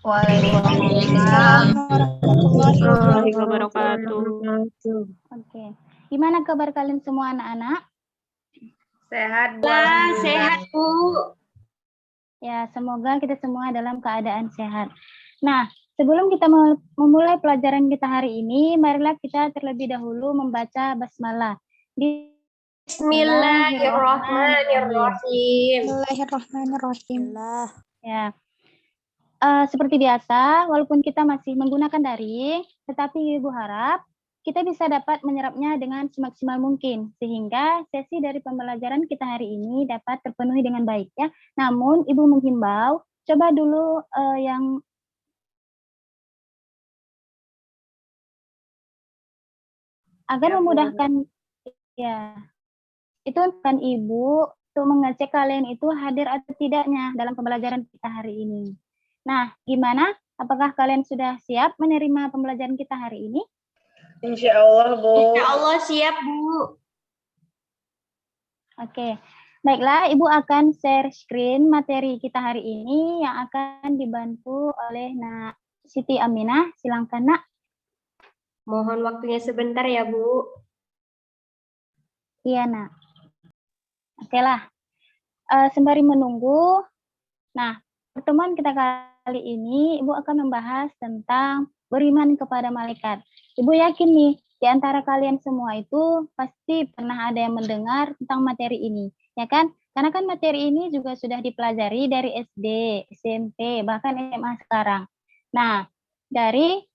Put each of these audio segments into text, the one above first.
Waalaikumsalam warahmatullahi wabarakatuh. Oke. Gimana kabar kalian semua anak-anak? Sehat, Bu. Sehat, Bu. Ya, semoga kita semua dalam keadaan sehat. Nah, sebelum kita memulai pelajaran kita hari ini, marilah kita terlebih dahulu membaca basmalah. Bismillahirrahmanirrahim. Bismillahirrahmanirrahim. Ya. Seperti biasa, walaupun kita masih menggunakan daring, tetapi Ibu harap kita bisa dapat menyerapnya dengan semaksimal mungkin, sehingga sesi dari pembelajaran kita hari ini dapat terpenuhi dengan baik ya. Namun Ibu menghimbau, coba dulu yang agar memudahkan ya, itu kan Ibu untuk mengecek kalian itu hadir atau tidaknya dalam pembelajaran kita hari ini. Nah, gimana? Apakah kalian sudah siap menerima pembelajaran kita hari ini? Insya Allah, Bu. Insya Allah siap, Bu. Oke, baiklah Ibu akan share screen materi kita hari ini yang akan dibantu oleh Nak Siti Aminah. Silakan Nak. Mohon waktunya sebentar ya, Bu. Iya Nak. Oke lah. Sembari menunggu, nah pertemuan kita kali ini Ibu akan membahas tentang beriman kepada malaikat. Ibu yakin nih, di antara kalian semua itu pasti pernah ada yang mendengar tentang materi ini, ya kan? Karena kan materi ini juga sudah dipelajari dari SD, SMP, bahkan SMA sekarang. Nah, jadi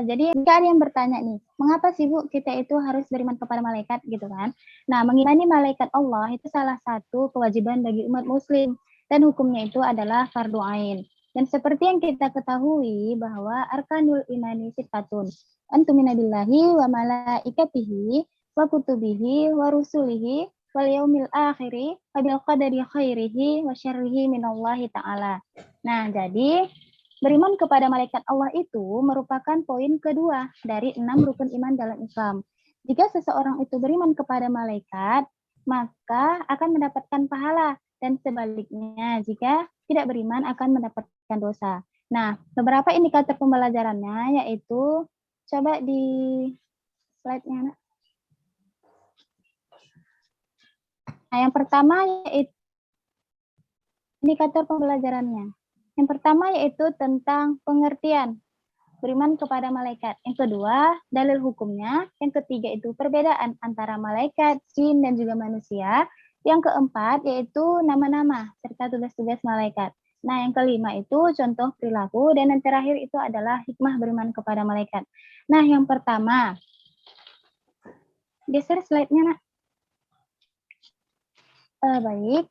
jika ada yang bertanya nih, mengapa sih Bu kita itu harus beriman kepada malaikat gitu kan? Nah, mengimani malaikat Allah itu salah satu kewajiban bagi umat muslim dan hukumnya itu adalah fardu ain. Dan seperti yang kita ketahui bahwa arkanul imani sittatun. Antumina billahi wa malaikatihi wa kutubihi wa rusulihi wal yaumil akhiri wa bil qadari khairihi wa syarrihi minallahi ta'ala. Nah, jadi beriman kepada malaikat Allah itu merupakan poin kedua dari 6 rukun iman dalam Islam. Jika seseorang itu beriman kepada malaikat, maka akan mendapatkan pahala, dan sebaliknya jika tidak beriman akan mendapatkan dosa. Nah, beberapa indikator pembelajarannya yaitu, coba di slide-nya. Nah, yang pertama yaitu indikator pembelajarannya. Yang pertama yaitu tentang pengertian beriman kepada malaikat. Yang kedua, dalil hukumnya. Yang ketiga itu perbedaan antara malaikat, jin, dan juga manusia. Yang keempat yaitu nama-nama serta tugas-tugas malaikat. Nah, yang kelima itu contoh perilaku, dan yang terakhir itu adalah hikmah beriman kepada malaikat. Nah, yang pertama, geser slide-nya, Nak. Baik.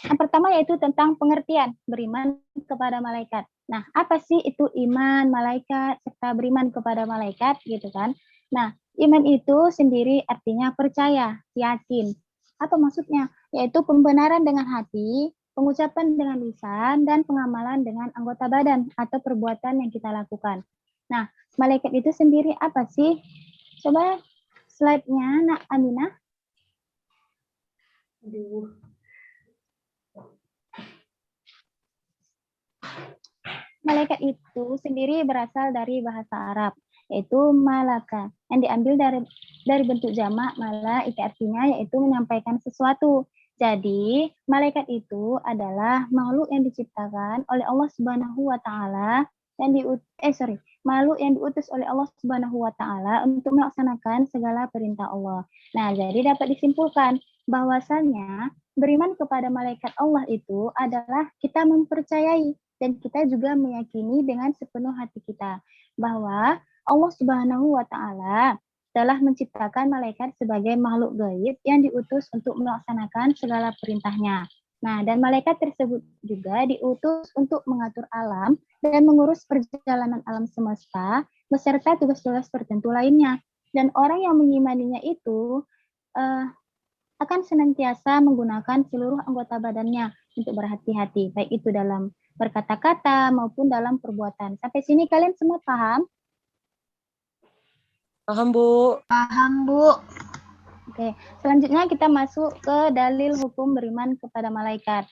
Yang pertama yaitu tentang pengertian beriman kepada malaikat. Nah, apa sih itu iman malaikat serta beriman kepada malaikat gitu kan? Nah, iman itu sendiri artinya percaya, yakin. Apa maksudnya? Yaitu pembenaran dengan hati, pengucapan dengan lisan, dan pengamalan dengan anggota badan atau perbuatan yang kita lakukan. Nah, malaikat itu sendiri apa sih? Coba slide-nya, Nak Aminah. Malaikat itu sendiri berasal dari bahasa Arab, yaitu malaka, yang diambil dari bentuk jamak malaika, artinya yaitu menyampaikan sesuatu. Jadi, malaikat itu adalah makhluk yang diciptakan oleh Allah Subhanahu wa taala dan makhluk yang diutus oleh Allah Subhanahu wa taala untuk melaksanakan segala perintah Allah. Nah, jadi dapat disimpulkan bahwasanya beriman kepada malaikat Allah itu adalah kita mempercayai dan kita juga meyakini dengan sepenuh hati kita bahwa Allah Subhanahu wa taala telah menciptakan malaikat sebagai makhluk gaib yang diutus untuk melaksanakan segala perintahnya. Nah, dan malaikat tersebut juga diutus untuk mengatur alam dan mengurus perjalanan alam semesta beserta tugas-tugas tertentu lainnya. Dan orang yang mengimaninya itu akan senantiasa menggunakan seluruh anggota badannya untuk berhati-hati, baik itu dalam berkata-kata maupun dalam perbuatan. Sampai sini kalian semua paham? Paham, Bu. Paham, Bu. Oke, selanjutnya kita masuk ke dalil hukum beriman kepada malaikat.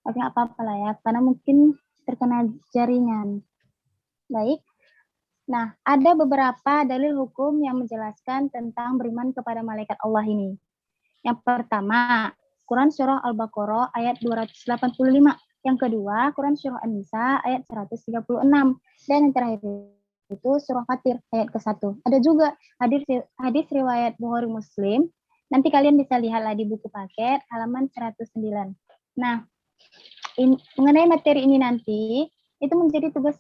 Oke, nggak apa-apa lah ya, karena mungkin terkena jaringan. Baik. Nah, ada beberapa dalil hukum yang menjelaskan tentang beriman kepada malaikat Allah ini. Yang pertama, Quran Surah Al-Baqarah ayat 285. Yang kedua, Quran Surah An-Nisa ayat 136. Dan yang terakhir itu Surah Fatir ayat ke-1. Ada juga hadis riwayat Bukhari Muslim. Nanti kalian bisa lihatlah di buku paket halaman 109. Nah, mengenai materi ini nanti, itu menjadi tugas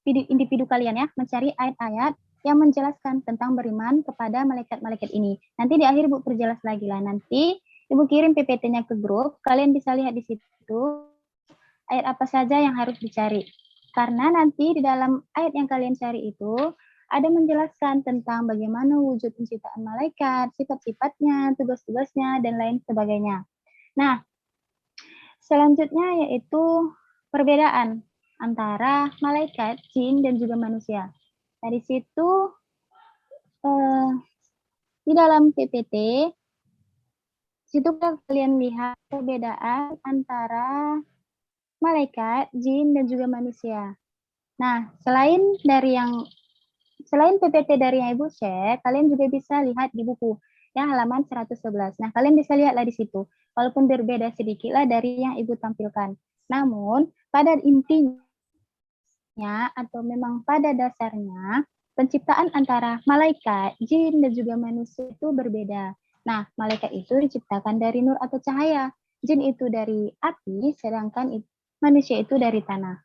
individu kalian ya, mencari ayat-ayat yang menjelaskan tentang beriman kepada malaikat-malaikat ini. Nanti di akhir Ibu perjelas lagi lah. Nanti Ibu kirim PPT-nya ke grup, kalian bisa lihat di situ ayat apa saja yang harus dicari. Karena nanti di dalam ayat yang kalian cari itu ada menjelaskan tentang bagaimana wujud penciptaan malaikat, sifat-sifatnya, tugas-tugasnya, dan lain sebagainya. Nah, selanjutnya yaitu perbedaan antara malaikat, jin, dan juga manusia. Dari situ di dalam PPT, situ kalian lihat perbedaan antara malaikat, jin, dan juga manusia. Nah, selain PPT dari yang Ibu share, kalian juga bisa lihat di buku ya halaman 111. Nah, kalian bisa lihatlah di situ. Walaupun berbeda sedikit lah dari yang Ibu tampilkan. Namun, pada intinya atau memang pada dasarnya, penciptaan antara malaikat, jin, dan juga manusia itu berbeda. Nah, malaikat itu diciptakan dari nur atau cahaya. Jin itu dari api, sedangkan manusia itu dari tanah.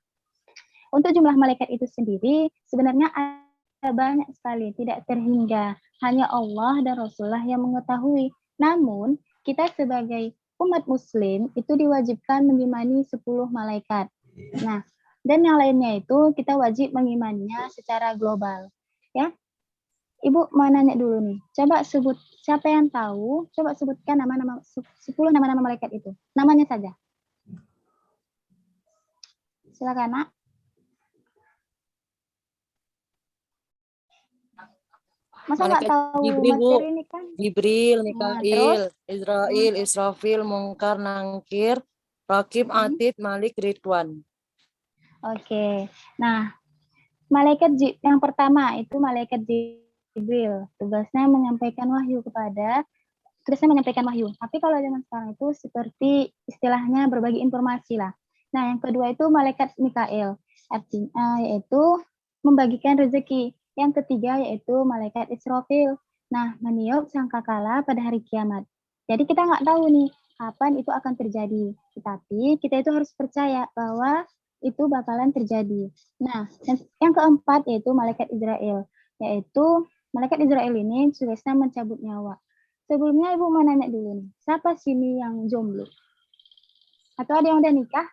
Untuk jumlah malaikat itu sendiri, sebenarnya ada banyak sekali, tidak terhingga. Hanya Allah dan Rasulullah yang mengetahui. Namun, kita sebagai umat muslim itu diwajibkan mengimani 10 malaikat. Nah, dan yang lainnya itu kita wajib mengimaninya secara global. Ya, Ibu mau nanya dulu nih. Coba sebut, siapa yang tahu, coba sebutkan nama-nama 10 nama-nama malaikat itu. Namanya saja. Silakan, Nak. Masa nggak Malaikat tahu Jibril, Bu. materi ini kan? Jibril, Nah, Mikail, terus? Israel, Israfil, Mungkar, Nangkir, Rakib, Atid, Malik, Ridwan. Oke. Nah, yang pertama itu malaikat Jibril. Tugasnya menyampaikan wahyu. Tapi kalau zaman sekarang itu seperti istilahnya berbagi informasi lah. Nah, yang kedua itu malaikat Mikail. Artinya yaitu membagikan rezeki. Yang ketiga yaitu malaikat Israfil. Nah, meniup sangkakala pada hari kiamat. Jadi kita nggak tahu nih kapan itu akan terjadi. Tetapi kita itu harus percaya bahwa itu bakalan terjadi. Nah, yang keempat yaitu malaikat Israel. Yaitu malaikat Israel ini tugasnya mencabut nyawa. Sebelumnya Ibu mau nanya dulu nih, siapa sini yang jomblo? Atau ada yang udah nikah?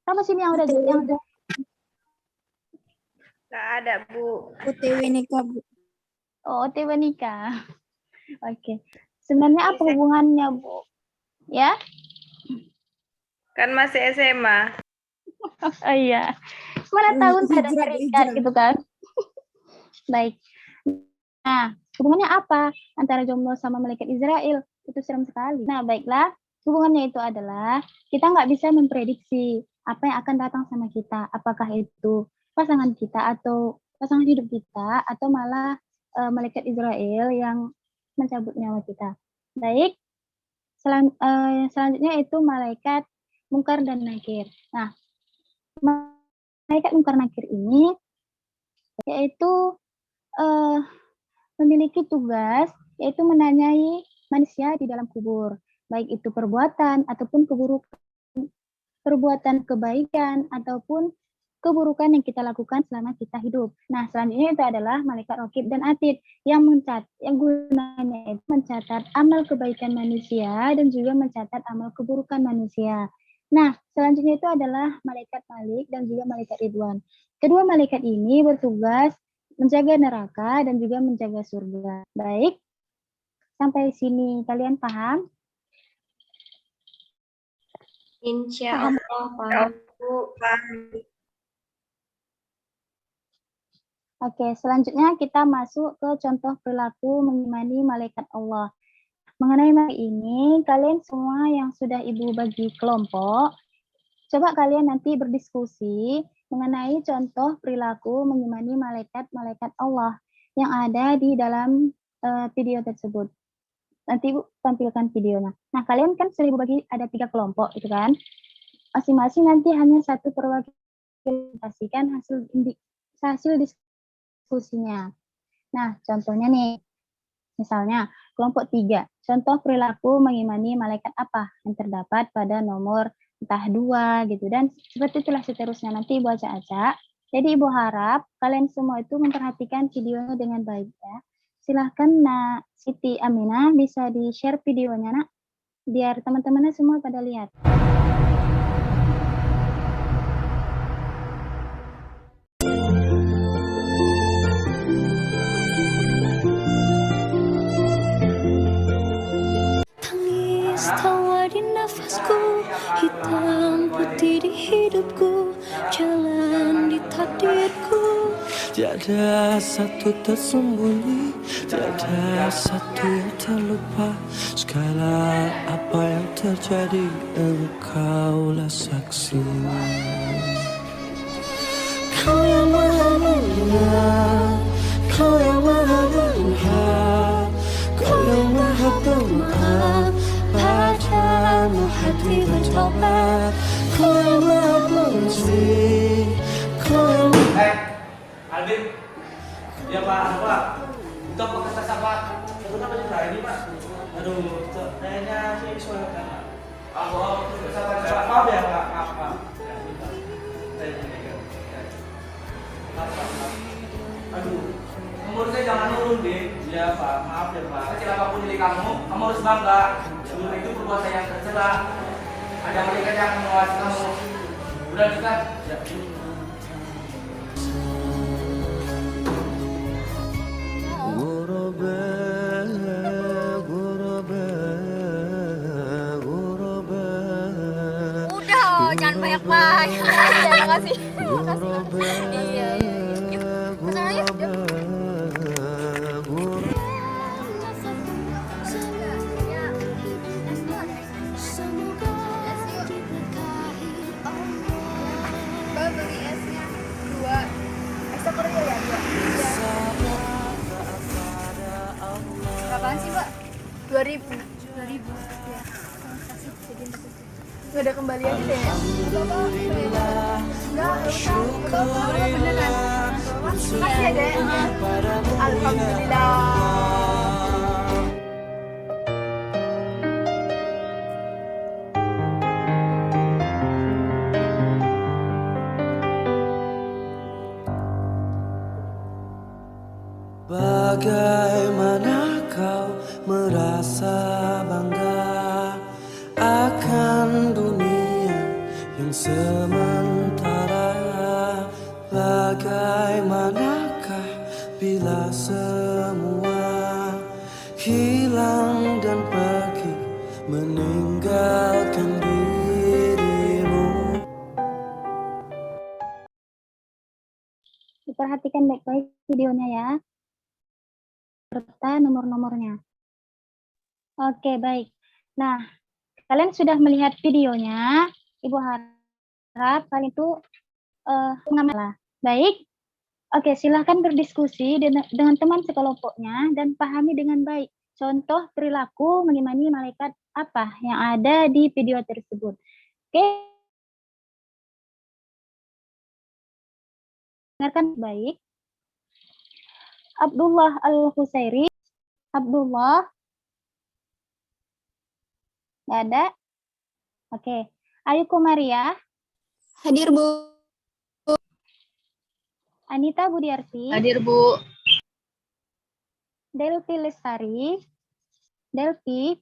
Siapa sini yang udah Nggak ada, Bu. OTW nikah, Bu. Oh, OTW nikah. Oke. Sebenarnya apa hubungannya, Bu? Ya? Kan masih SMA. Oh iya. Mana tahun sudah terikat gitu kan? Baik. Nah, hubungannya apa antara jomblo sama malaikat Israel? Itu serem sekali. Nah, baiklah. Hubungannya itu adalah kita nggak bisa memprediksi apa yang akan datang sama kita. Apakah itu pasangan kita atau pasangan hidup kita atau malah malaikat Israel yang mencabut nyawa kita. Baik. Selanjutnya itu malaikat Mungkar dan Nakir. Nah, malaikat Mungkar Nakir ini yaitu memiliki tugas yaitu menanyai manusia di dalam kubur, baik itu perbuatan ataupun keburukan, perbuatan kebaikan ataupun keburukan yang kita lakukan selama kita hidup. Nah, selanjutnya itu adalah malaikat Rakib dan Atid yang gunanya itu mencatat amal kebaikan manusia dan juga mencatat amal keburukan manusia. Nah, selanjutnya itu adalah malaikat Malik dan juga malaikat Ridwan. Kedua malaikat ini bertugas menjaga neraka dan juga menjaga surga. Baik, sampai sini kalian paham? Insya Allah paham, Bu. Oke, selanjutnya kita masuk ke contoh perilaku mengimani malaikat Allah. mengenai materi ini, kalian semua yang sudah Ibu bagi kelompok, coba kalian nanti berdiskusi mengenai contoh perilaku mengimani malaikat-malaikat Allah yang ada di dalam video tersebut. Nanti Ibu tampilkan videonya. Nah, kalian kan sudah Ibu bagi ada 3 kelompok, itu kan? Masing-masing nanti hanya satu perwakilan hasil diskusinya. Nah, contohnya nih, misalnya kelompok 3, contoh perilaku mengimani malaikat apa yang terdapat pada nomor entah 2 gitu, dan seperti itulah seterusnya. Nanti Ibu acak-acak. Jadi Ibu harap kalian semua itu memperhatikan videonya dengan baik ya. Silahkan Nak Siti Aminah bisa di-share videonya Nak, biar teman-temannya semua pada lihat. Tangis tawa di nafasku, hitam putih di hidupku, jalan di takdirku. Tiada satu tersembunyi, tiada satu yang terlupa. Segala apa yang terjadi, engkaulah saksi. Kau yang maha mulia, kau yang maha melihat, kau yang maha pemaaf, padamu hati bertobat. Kau yang maha pengasih, kau yang Alvin, ya Pak, itu apa kata Pak? Kenapa sih Pak ini Pak? Aduh, kayaknya saya disuarakan Pak. Pak, maaf ya Pak, maaf. Aduh, umur saya jangan nurun deh. Ya Pak, maaf ya Pak. Kecil apapun jadi kamu harus bangga. Dulu itu perbuatan yang tercela. Ada mereka yang mengawasi kamu. Udah kita. Ya. Udah, jangan banyak-banyak. Terima kasih. Iya. Yuk, kesana yuk. Beli esnya 2. Es Korea ya 2. Berapaan sih Mbak? 2.000. Ya. Nggak ada kembaliannya deh. Enggak beneran. Makasih ya deh. Alhamdulillah. Bagaimana kau merasa bangga akan dunia yang sementara? Bagaimanakah bila semua hilang dan pergi meninggalkan dirimu? Diperhatikan baik-baik videonya ya, serta nomor-nomornya. Oke, baik. Nah, kalian sudah melihat videonya. Ibu harap kalian itu mengambil. Baik. Oke, silahkan berdiskusi dengan teman sekelompoknya dan pahami dengan baik contoh perilaku mengimani malaikat apa yang ada di video tersebut. Oke. Dengarkan baik. Abdullah Al-Husairi. Abdullah. Nggak ada? Oke. Ayu Komaria. Hadir Bu. Anita Budiarti. Hadir Bu. Delpi Lestari. Delpi.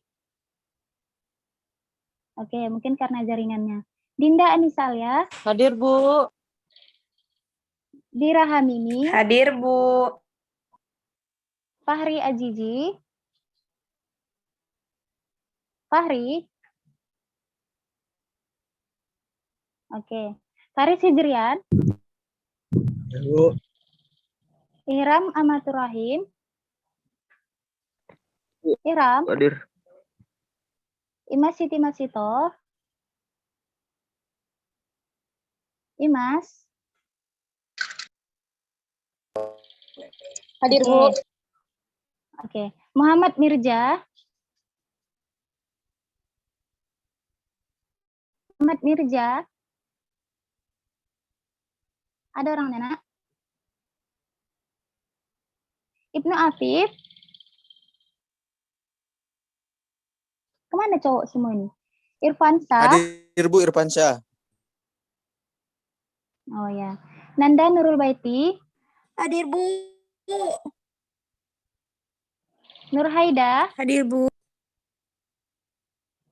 Oke, mungkin karena jaringannya. Dinda Anisalia. Hadir Bu. Dira Hamini. Hadir Bu. Fahri Ajiji. Fahri. Oke. Faris Hijrian. Bu. Ihram Amatur Rahim. Ihram. Hadir. Imas Siti Masito. Imas. Hadir, Oke. Bu. Oke. Muhammad Mirja. Muhammad Mirja. Ada orang Nana? Ibnu Afif. Kemana cowok semua ini? Irfansyah. Hadir Bu Irfansyah. Oh ya. Nanda Nurul Baiti. Hadir, Bu. Nur Haida. Hadir, Bu.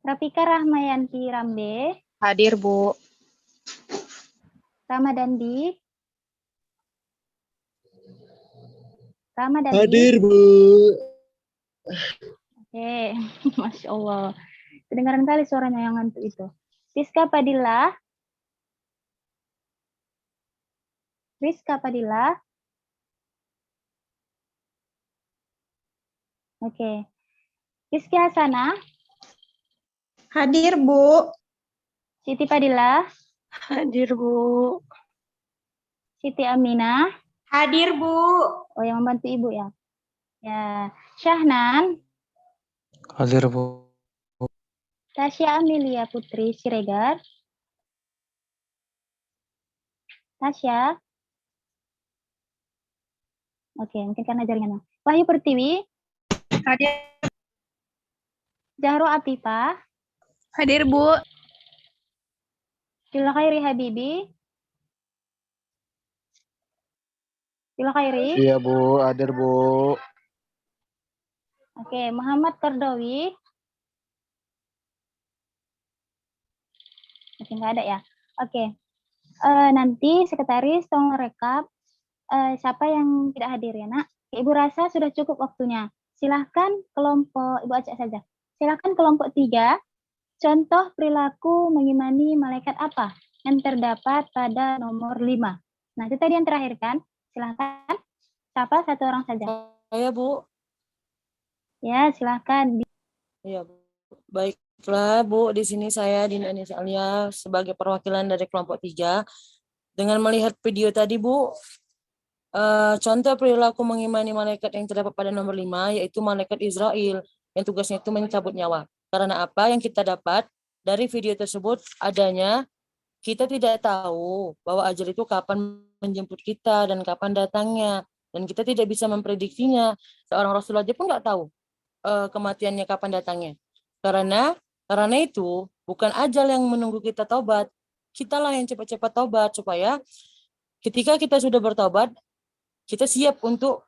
Rafika Rahmayanti Rambe. Hadir, Bu. Ramadandi. Bu. Oke. Masya Allah. Kedengaran kali suaranya yang ngantuk itu. Rizka Padilla. Rizka Padilla. Oke. Rizky Hasanah. Hadir, Bu. Siti Padilla. Hadir, Bu. Siti Aminah. Hadir, Bu. Oh, yang membantu ibu ya. Ya. Syahnan. Hadir Bu. Tasya Amelia Putri Siregar. Tasya. Oke, mungkin karena jaringannya. Wahyu Pertiwi. Hadir. Jahro Apipa. Hadir, Bu. Dila Khairi Habibi. Dila Khairi. Iya Bu, hadir Bu. Oke, Muhammad Kordowi. Oke, nggak ada ya. Oke. Nanti sekretaris tolong rekap siapa yang tidak hadir ya, Nak. Ibu rasa sudah cukup waktunya. Silahkan kelompok, Ibu acak saja. Silahkan kelompok 3. Contoh perilaku mengimani malaikat apa yang terdapat pada nomor 5. Nah, itu tadi yang terakhir kan? Silahkan. Siapa? Satu orang saja. Saya Bu. Ya, silahkan. Iya, Bu. Baiklah, Bu. Di sini saya Dina Anissa Alia sebagai perwakilan dari kelompok 3. Dengan melihat video tadi, Bu, contoh perilaku mengimani malaikat yang terdapat pada nomor 5, yaitu malaikat Israel, yang tugasnya itu mencabut nyawa. Karena apa yang kita dapat dari video tersebut adanya, kita tidak tahu bahwa ajal itu kapan menjemput kita dan kapan datangnya. Dan kita tidak bisa memprediksinya. Seorang Rasul aja pun nggak tahu kematiannya kapan datangnya. Karena itu bukan ajal yang menunggu kita taubat. Kitalah yang cepat-cepat taubat supaya ketika kita sudah bertobat, kita siap untuk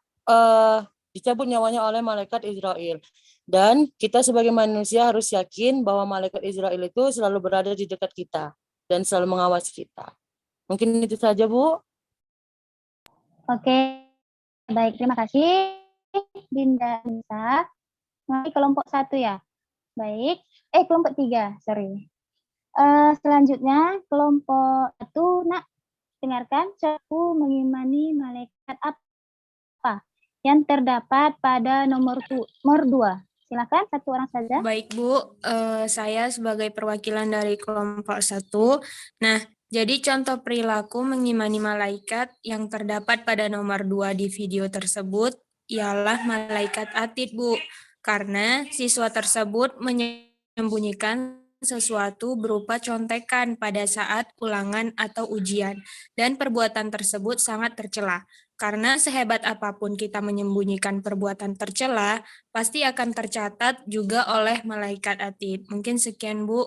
dicabut nyawanya oleh malaikat Israel. Dan kita sebagai manusia harus yakin bahwa malaikat Israel itu selalu berada di dekat kita dan selalu mengawasi kita. Mungkin itu saja, Bu. Oke. Baik, terima kasih Dinda Nisa. Nanti kelompok 1 ya. Baik. Kelompok 3, sorry. Selanjutnya kelompok 1, Nak. Dengarkan, aku mengimani malaikat apa yang terdapat pada nomor 2. Silakan satu orang saja. Baik, Bu. Saya sebagai perwakilan dari kelompok 1. Nah, jadi contoh perilaku mengimani malaikat yang terdapat pada nomor 2 di video tersebut ialah malaikat atid, Bu. Karena siswa tersebut menyembunyikan sesuatu berupa contekan pada saat ulangan atau ujian. Dan perbuatan tersebut sangat tercela. Karena sehebat apapun kita menyembunyikan perbuatan tercela, pasti akan tercatat juga oleh malaikat atid. Mungkin sekian, Bu.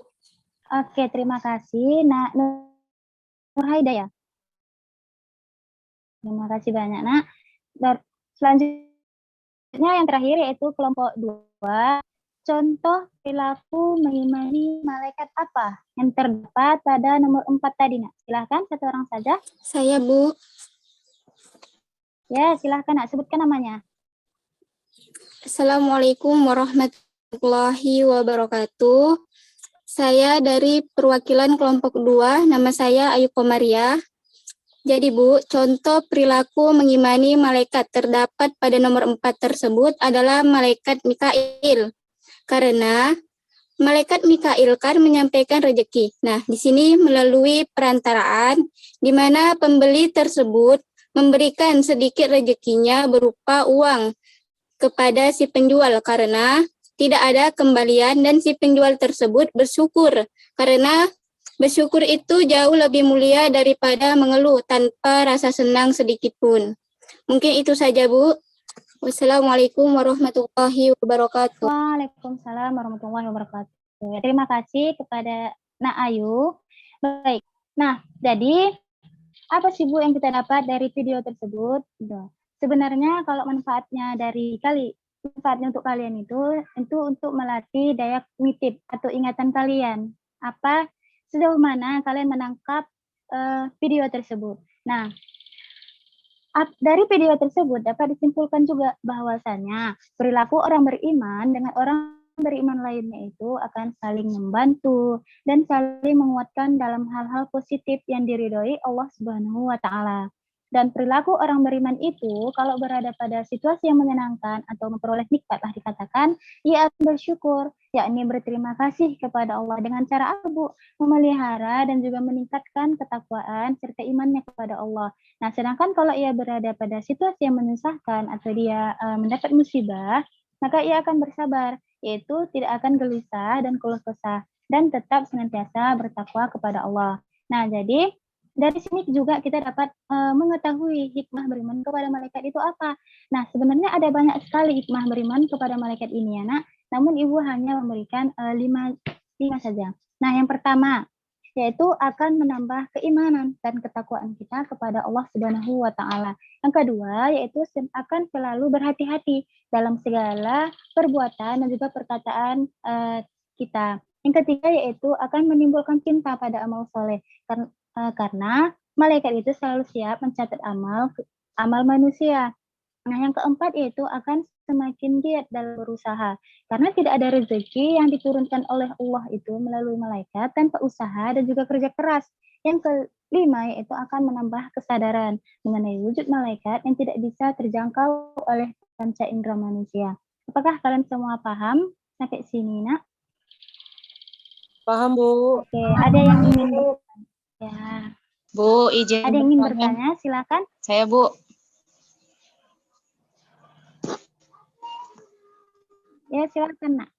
Oke, terima kasih. Nah, Nur Haida ya. Terima kasih banyak, Nak. Selanjutnya yang terakhir yaitu kelompok 2. Contoh perilaku mengimani malaikat apa yang terdapat pada nomor 4 tadi, Nak. Silahkan satu orang saja. Saya, Bu. Ya, silahkan, Nak. Sebutkan namanya. Assalamualaikum warahmatullahi wabarakatuh. Saya dari perwakilan kelompok 2, nama saya Ayu Komaria. Jadi, Bu, contoh perilaku mengimani malaikat terdapat pada nomor 4 tersebut adalah malaikat Mikail. Karena malaikat Mikail kan menyampaikan rezeki. Nah, di sini melalui perantaraan di mana pembeli tersebut memberikan sedikit rezekinya berupa uang kepada si penjual karena tidak ada kembalian, dan si penjual tersebut bersyukur karena bersyukur itu jauh lebih mulia daripada mengeluh tanpa rasa senang sedikit pun. Mungkin itu saja, Bu. Wassalamualaikum warahmatullahi wabarakatuh. Waalaikumsalam warahmatullahi wabarakatuh. Terima kasih kepada Nak Ayu. Baik. Nah, jadi apa sih Bu yang kita dapat dari video tersebut? Sebenarnya kalau manfaatnya untuk kalian itu untuk melatih daya kognitif atau ingatan kalian. Sejauh mana kalian menangkap video tersebut. Nah, dari video tersebut dapat disimpulkan juga bahwasanya perilaku orang beriman dengan orang beriman lainnya itu akan saling membantu dan saling menguatkan dalam hal-hal positif yang diridhoi Allah Subhanahu wa taala. Dan perilaku orang beriman itu kalau berada pada situasi yang menyenangkan atau memperoleh nikmat lah dikatakan, ia akan bersyukur, yakni berterima kasih kepada Allah dengan cara apa, Bu? Memelihara dan juga meningkatkan ketakwaan serta imannya kepada Allah. Nah, sedangkan kalau ia berada pada situasi yang menyusahkan atau dia mendapat musibah, maka ia akan bersabar, yaitu tidak akan gelisah dan keluh kesah, dan tetap senantiasa bertakwa kepada Allah. Nah, jadi dari sini juga kita dapat mengetahui hikmah beriman kepada malaikat itu apa. Nah, sebenarnya ada banyak sekali hikmah beriman kepada malaikat ini ya, Nak. Namun Ibu hanya memberikan 5 saja. Nah, yang pertama yaitu akan menambah keimanan dan ketakwaan kita kepada Allah Subhanahu wa taala. Yang kedua yaitu akan selalu berhati-hati dalam segala perbuatan dan juga perkataan kita. Yang ketiga yaitu akan menimbulkan cinta pada amal soleh karena malaikat itu selalu siap mencatat amal manusia. Nah, yang keempat yaitu akan semakin giat dalam berusaha karena tidak ada rezeki yang diturunkan oleh Allah itu melalui malaikat tanpa usaha dan juga kerja keras. Yang kelima yaitu akan menambah kesadaran mengenai wujud malaikat yang tidak bisa terjangkau oleh panca indera manusia. Apakah kalian semua paham sampai sini, Nak? Paham, Bu. Oke, ada yang ingin ya. Bu, izin Ada yang ingin bertanya, silakan. Saya, Bu. Ya, silakan, Nak.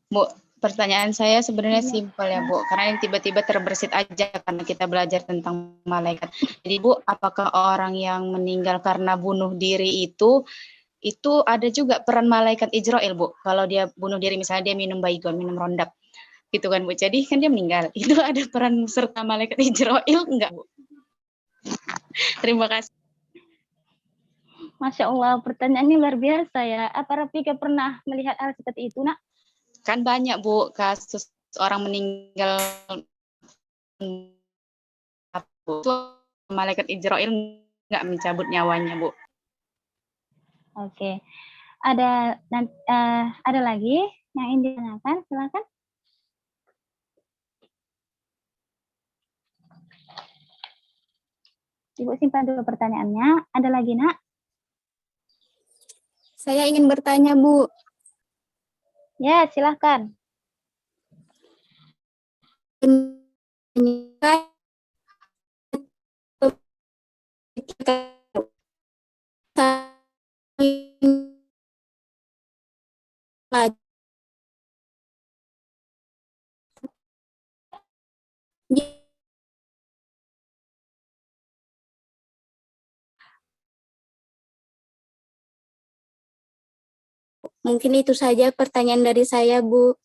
Bu, pertanyaan saya sebenarnya simpel ya, Bu. Karena yang tiba-tiba terbersit aja karena kita belajar tentang malaikat. Jadi, Bu, apakah orang yang meninggal karena bunuh diri itu ada juga peran malaikat Ijrail, Bu? Kalau dia bunuh diri, misalnya dia minum baygon, minum rondap. Gitu kan, Bu. Jadi kan dia meninggal. Itu ada peran serta malaikat Ijrail enggak, Bu? Terima kasih. Masya Allah, pertanyaannya luar biasa ya. Apa Rafika pernah melihat hal seperti itu, Nak? Kan banyak, Bu, kasus orang meninggal malaikat Ijrail enggak mencabut nyawanya, Bu. Oke. Ada lagi yang ingin ditanyakan? Silakan. Ibu simpan dulu pertanyaannya. Ada lagi, Nak? Saya ingin bertanya, Bu. Ya, silakan. Mungkin itu saja pertanyaan dari saya, Bu.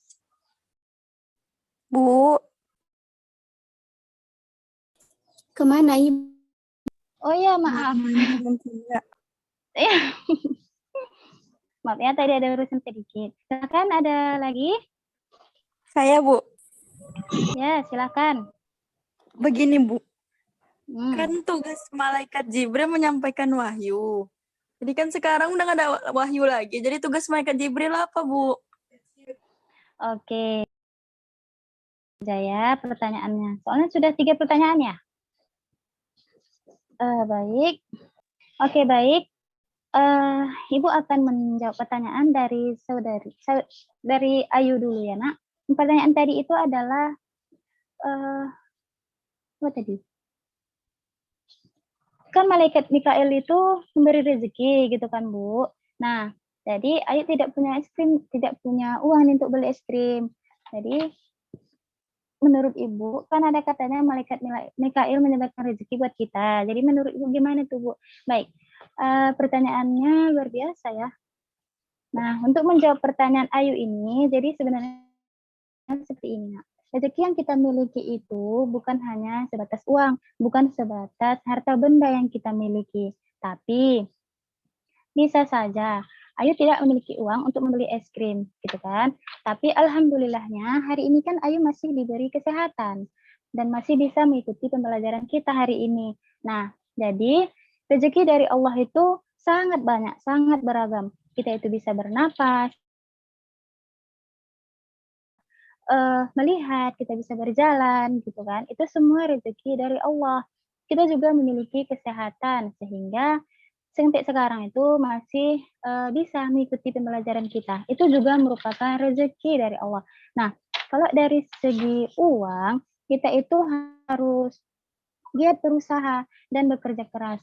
Bu, Kemana, Ibu? Oh ya, maaf. Ya. Maaf ya, tadi ada urusan sedikit. Silakan, ada lagi? saya, Bu. Ya, silakan. Begini, Bu. Kan tugas malaikat Jibril menyampaikan wahyu. Jadi kan sekarang udah gak ada wahyu lagi. Jadi tugas malaikat Jibril apa, Bu? Oke. Jaya, pertanyaannya. Soalnya sudah 3 pertanyaan ya? Baik. Oke, baik. Ibu akan menjawab pertanyaan dari dari Ayu dulu ya, Nak. Pertanyaan tadi itu adalah apa tadi? Kan malaikat Mikail itu memberi rezeki gitu kan, Bu. Nah, jadi Ayu tidak punya es krim, tidak punya uang untuk beli es krim. Jadi menurut Ibu kan ada katanya malaikat Mikail menyebarkan rezeki buat kita. Jadi menurut Ibu gimana tuh, Bu? Baik. Pertanyaannya luar biasa ya. Nah, untuk menjawab pertanyaan Ayu ini, jadi sebenarnya seperti ini, Nak. Rezeki yang kita miliki itu bukan hanya sebatas uang, bukan sebatas harta benda yang kita miliki, tapi bisa saja Ayu tidak memiliki uang untuk membeli es krim, gitu kan? Tapi alhamdulillahnya hari ini kan Ayu masih diberi kesehatan dan masih bisa mengikuti pembelajaran kita hari ini. Nah, jadi rezeki dari Allah itu sangat banyak, sangat beragam. Kita itu bisa bernapas, melihat, kita bisa berjalan, gitu kan. Itu semua rezeki dari Allah. Kita juga memiliki kesehatan, sehingga sampai sekarang itu masih bisa mengikuti pembelajaran kita. Itu juga merupakan rezeki dari Allah. Nah, kalau dari segi uang, kita itu harus giat berusaha dan bekerja keras.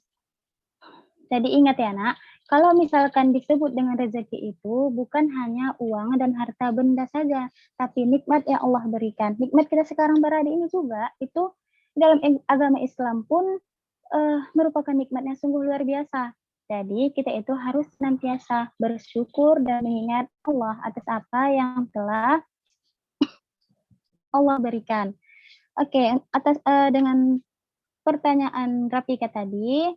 Jadi ingat ya, Nak, kalau misalkan disebut dengan rezeki itu bukan hanya uang dan harta benda saja, tapi nikmat yang Allah berikan. Nikmat kita sekarang berada ini juga, itu dalam agama Islam pun merupakan nikmat yang sungguh luar biasa. Jadi kita itu harus senantiasa bersyukur dan mengingat Allah atas apa yang telah Allah berikan. Oke, atas dengan pertanyaan Rafika tadi,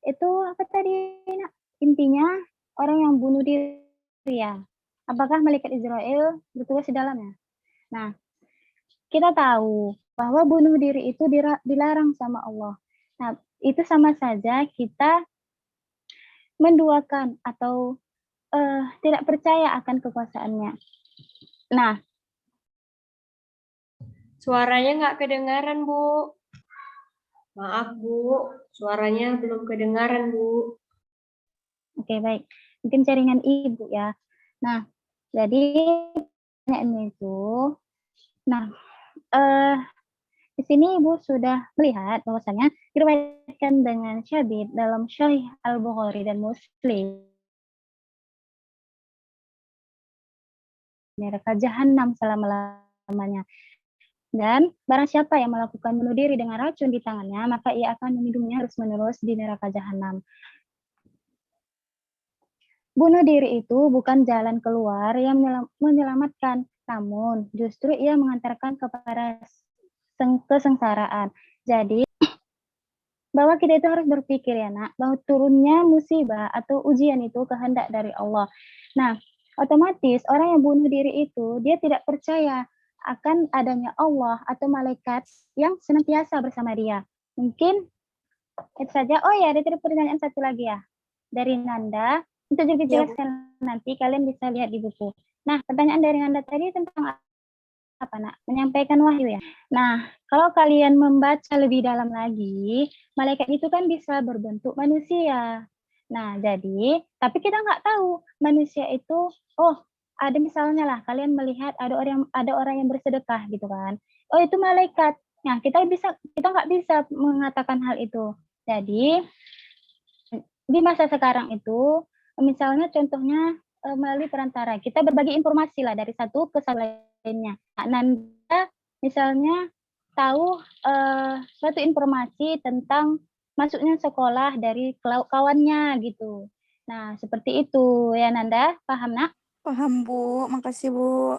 itu apa tadi, Nak? Intinya orang yang bunuh diri ya. Apakah malaikat Israel bertugas di dalamnya? Nah, kita tahu bahwa bunuh diri itu dilarang sama Allah. Nah, itu sama saja kita menduakan atau tidak percaya akan kekuasaannya. Nah, Suaranya nggak kedengaran, Bu. Maaf, Bu. Suaranya belum kedengaran, Bu. Oke, baik. Mungkin jaringan Ibu ya. Nah, jadi pertanyaannya itu, nah, di sini Ibu sudah melihat bahwasanya diriwayatkan dengan syahid dalam Sahih Al-Bukhari dan Muslim, neraka jahanam selama-lamanya. Dan barang siapa yang melakukan bunuh diri dengan racun di tangannya, maka ia akan meminumnya terus-menerus di neraka jahanam. Bunuh diri itu bukan jalan keluar yang menyelamatkan, namun justru ia mengantarkan kepada kesengsaraan. Jadi, bahwa kita itu harus berpikir ya, Nak, bahwa turunnya musibah atau ujian itu kehendak dari Allah. Nah, otomatis orang yang bunuh diri itu, dia tidak percaya akan adanya Allah atau malaikat yang senantiasa bersama dia. Mungkin itu saja. Oh ya, ada pertanyaan satu lagi ya dari Nanda. Untuk dijelaskan nanti kalian bisa lihat di buku. Nah, pertanyaan dari Nanda tadi tentang apa, Nak? Menyampaikan wahyu ya. Nah, kalau kalian membaca lebih dalam lagi, malaikat itu kan bisa berbentuk manusia. Nah, jadi tapi kita nggak tahu manusia itu, oh, ada misalnya lah kalian melihat ada orang yang bersedekah gitu kan. Oh, itu malaikat. Nah, kita nggak bisa mengatakan hal itu. Jadi di masa sekarang itu misalnya contohnya melalui perantara kita berbagi informasi lah dari satu ke lainnya. Nah, Nanda misalnya tahu suatu informasi tentang masuknya sekolah dari kawannya gitu. Nah, seperti itu ya Nanda, paham, Nak? Paham, Bu. Makasih, Bu.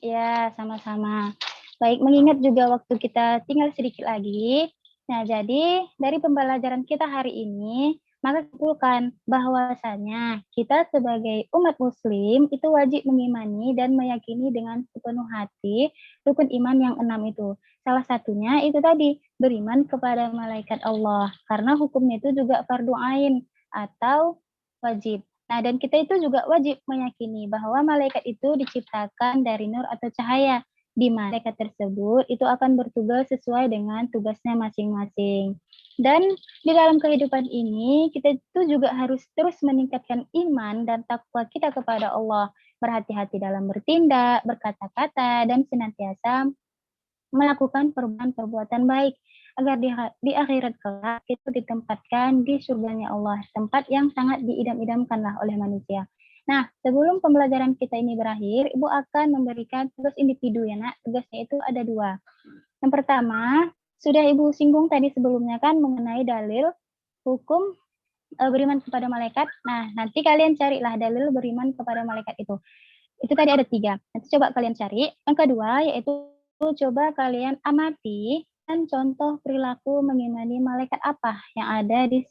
Ya, sama-sama. Baik, mengingat juga waktu kita tinggal sedikit lagi. Nah, jadi dari pembelajaran kita hari ini, maka simpulkan bahwasanya kita sebagai umat muslim itu wajib mengimani dan meyakini dengan sepenuh hati rukun iman yang 6 itu. Salah satunya itu tadi, beriman kepada malaikat Allah. Karena hukumnya itu juga fardu ain atau wajib. Nah, dan kita itu juga wajib meyakini bahwa malaikat itu diciptakan dari nur atau cahaya. di mana mereka tersebut itu akan bertugas sesuai dengan tugasnya masing-masing. Dan di dalam kehidupan ini kita itu juga harus terus meningkatkan iman dan takwa kita kepada Allah, berhati-hati dalam bertindak, berkata-kata, dan senantiasa melakukan perbuatan baik agar di akhirat kelak itu ditempatkan di surganya Allah, tempat yang sangat diidam-idamkanlah oleh manusia. Nah, sebelum pembelajaran kita ini berakhir, Ibu akan memberikan tugas individu ya nak. Tugasnya itu ada 2. Yang pertama, sudah Ibu singgung tadi sebelumnya kan mengenai dalil hukum beriman kepada malaikat. Nah, nanti kalian carilah dalil beriman kepada malaikat itu. Itu tadi ada 3. Nanti coba kalian cari. Yang kedua yaitu coba kalian amati dan contoh perilaku mengimani malaikat apa yang ada di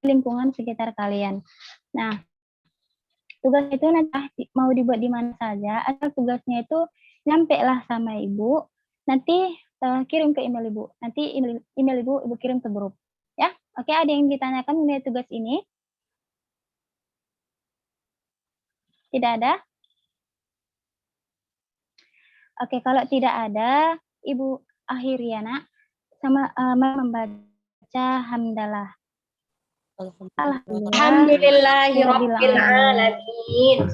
lingkungan sekitar kalian. Nah, tugas itu nanti mau dibuat di mana saja, asal tugasnya itu nyampe lah sama Ibu. Nanti kirim ke email Ibu. Nanti email Ibu kirim ke grup. Ya, oke, ada yang ditanyakan mengenai tugas ini? Tidak ada? Oke, kalau tidak ada, Ibu akhiri ya nak, sama membaca hamdalah. Alhamdulillahirabbil alamin.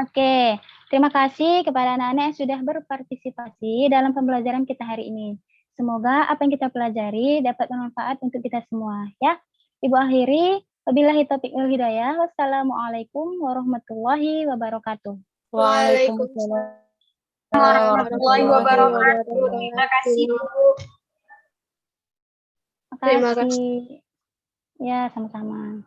Oke, terima kasih kepada anak-anak yang sudah berpartisipasi dalam pembelajaran kita hari ini. Semoga apa yang kita pelajari dapat bermanfaat untuk kita semua ya. Ibu akhiri, wabillahi taufiq wal hidayah. Wassalamualaikum warahmatullahi wabarakatuh. Waalaikumsalam Warahmatullahi wabarakatuh. Terima kasih, Bu. Terima kasih. Ya, sama-sama.